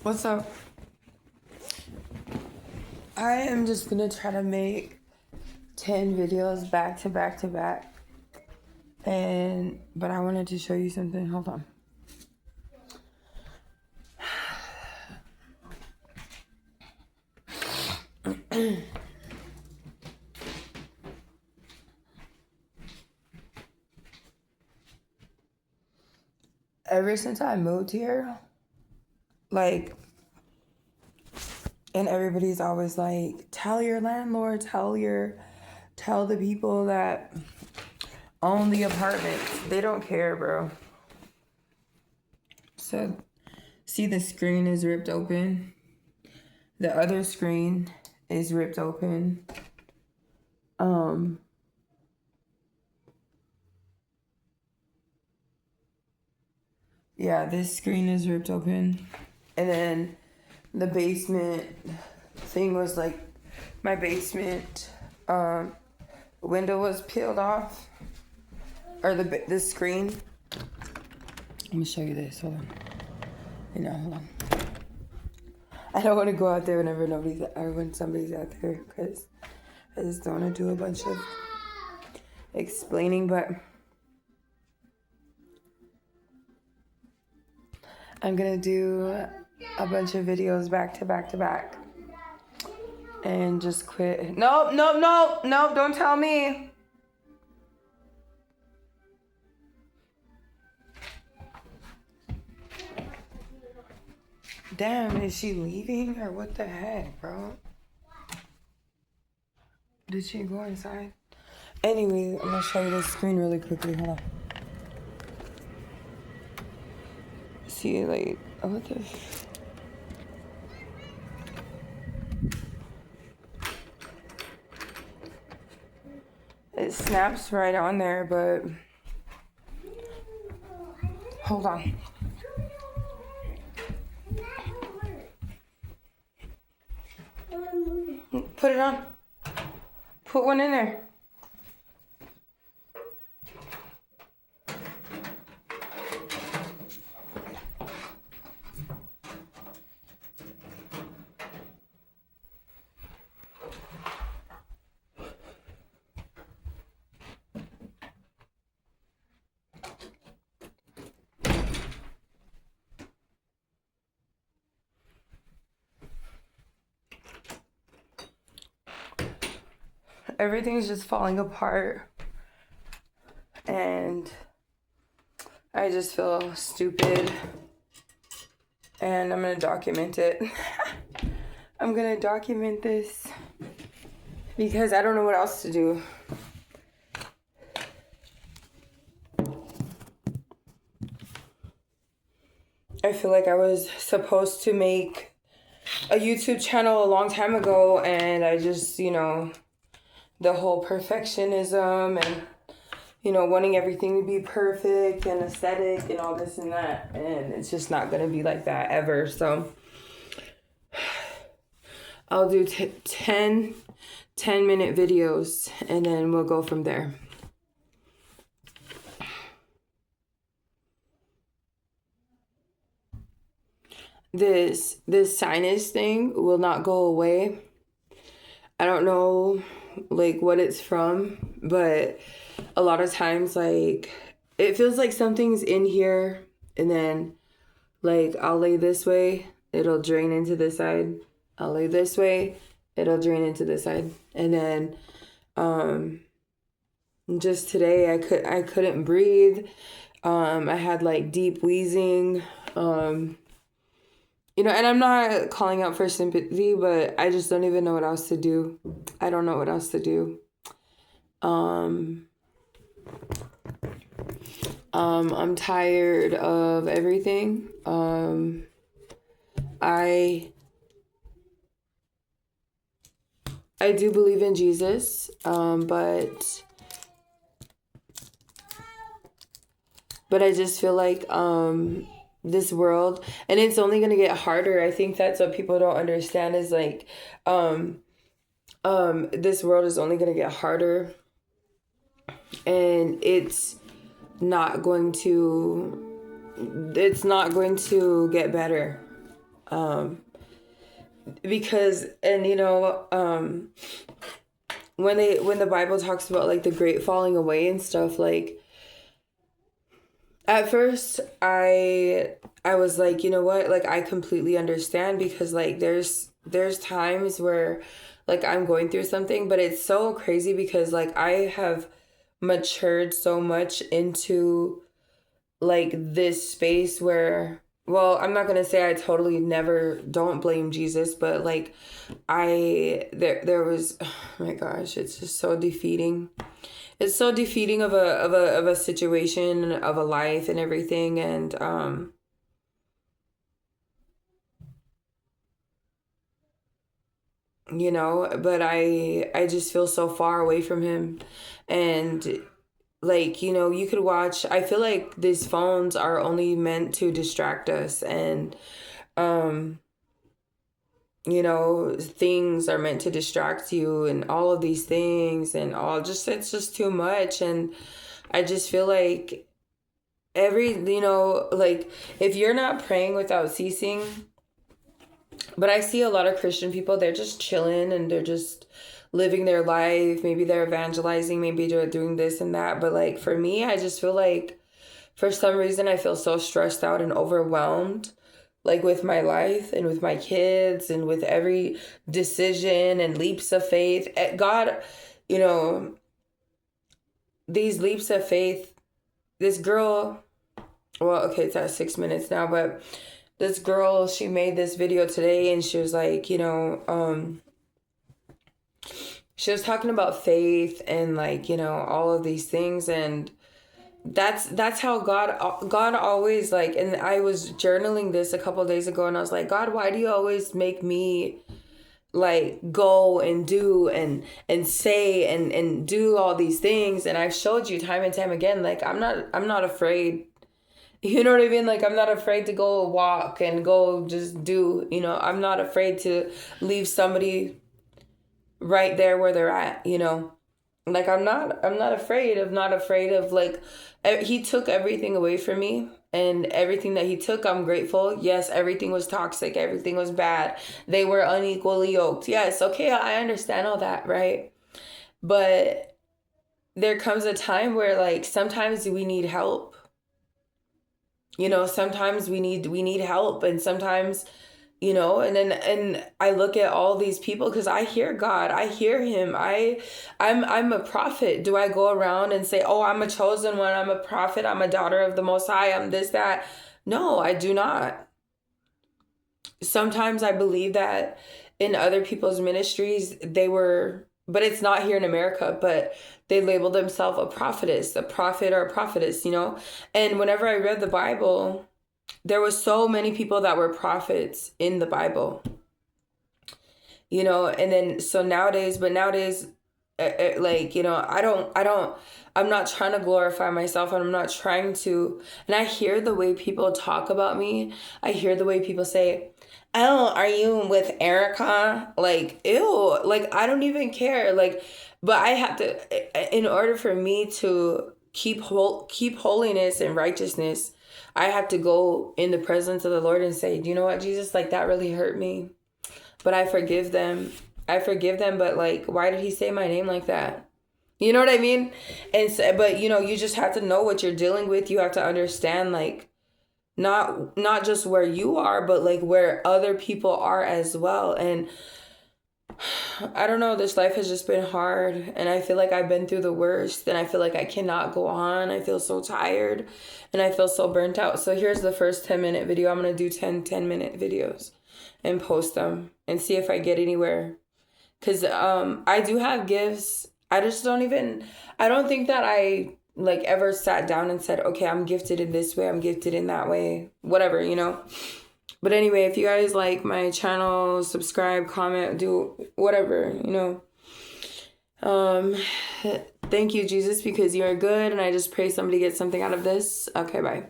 What's up? I am just gonna try to make 10 videos back to back to back. But I wanted to show you something. Hold on. Ever since I moved here, like, and everybody's always like, tell your landlord, tell the people that own the apartments. They don't care, bro. So, see, the screen is ripped open. The other screen is ripped open. Yeah, this screen is ripped open. And then the basement thing was like, my basement window was peeled off. Or the screen. Let me show you this. Hold on. Hold on. I don't want to go out there whenever when somebody's out there, because I just don't want to do a bunch of explaining, but I'm gonna do a bunch of videos back to back to back and just quit. No, don't tell me. Damn, is she leaving or what the heck, bro? Did she go inside? Anyway, I'm gonna show you this screen really quickly. Hold on. See, like, what the... It snaps right on there, but... Hold on. Put it on. Put one in there. Everything's just falling apart. And I just feel stupid. And I'm gonna document it. I'm gonna document this because I don't know what else to do. I feel like I was supposed to make a YouTube channel a long time ago, and I just, the whole perfectionism and, wanting everything to be perfect and aesthetic and all this and that. And it's just not going to be like that ever. So I'll do 10-minute videos and then we'll go from there. This sinus thing will not go away. I don't know like what it's from, but a lot of times like it feels like something's in here, and then like I'll lay this way, it'll drain into this side. I'll lay this way, it'll drain into this side. And then just today I couldn't breathe. I had like deep wheezing. And I'm not calling out for sympathy, but I just don't even know what else to do. I don't know what else to do. I'm tired of everything. I do believe in Jesus, but I just feel like this world, and it's only going to get harder. I think that's what people don't understand is like this world is only going to get harder, and it's not going to get better. Because, and you know, when the Bible talks about like the great falling away and stuff, like at first I was like, you know what, like I completely understand, because like there's times where like I'm going through something, but it's so crazy because like I have matured so much into like this space where, well, I'm not gonna say I totally never don't blame Jesus, but like there was, oh my gosh, it's just so defeating. It's so defeating of a situation, of a life and everything. And you know, but I just feel so far away from him. And like, you know, you could watch, I feel like these phones are only meant to distract us, and um you know, things are meant to distract you, and all of these things, and all just, it's just too much. And I just feel like you know, like if you're not praying without ceasing, but I see a lot of Christian people, they're just chilling and they're just living their life. Maybe they're evangelizing, maybe they're doing this and that. But like for me, I just feel like for some reason I feel so stressed out and overwhelmed, like with my life and with my kids and with every decision and leaps of faith. God, you know, these leaps of faith, this girl, well, okay, it's at 6 minutes now, but this girl, she made this video today, and she was like, you know, she was talking about faith and like, you know, all of these things. And that's how God always, like, and I was journaling this a couple of days ago, and I was like, God, why do you always make me like go and do and say and do all these things? And I've showed you time and time again, like I'm not afraid. You know what I mean? Like I'm not afraid to go walk and go just do, you know, I'm not afraid to leave somebody right there where they're at, you know. Like I'm not afraid of, like he took everything away from me, and everything that he took, I'm grateful. Yes, everything was toxic, everything was bad. They were unequally yoked. Yes, okay, I understand all that, right? But there comes a time where like sometimes we need help. You know, sometimes we need help, and sometimes, you know, and then and I look at all these people, because I hear God, I hear him. I'm a prophet. Do I go around and say, oh, I'm a chosen one, I'm a prophet, I'm a daughter of the Most High, I'm this, that? No, I do not. Sometimes I believe that in other people's ministries they were, but it's not here in America, but they labeled themselves a prophetess, a prophet, or a prophetess, you know. And whenever I read the Bible, there was so many people that were prophets in the Bible, you know. And then so nowadays, like, you know, I'm not trying to glorify myself, and I'm not trying to, and I hear the way people talk about me. I hear the way people say, oh, are you with Erica? Like, ew, like I don't even care. Like, but I have to, in order for me to keep holiness and righteousness, I have to go in the presence of the Lord and say, do you know what, Jesus, like that really hurt me, but I forgive them. I forgive them, but like, why did he say my name like that? You know what I mean? And so, but you know, you just have to know what you're dealing with. You have to understand, like, not just where you are, but like where other people are as well. And I don't know, this life has just been hard, and I feel like I've been through the worst, and I feel like I cannot go on. I feel so tired, and I feel so burnt out. So here's the first 10-minute video. I'm going to do 10-minute videos and post them and see if I get anywhere. Because I do have gifts. I just I don't think that I like ever sat down and said, okay, I'm gifted in this way, I'm gifted in that way, whatever, you know. But anyway, if you guys like my channel, subscribe, comment, do whatever, you know. Thank you, Jesus, because you are good, and I just pray somebody gets something out of this. Okay, bye.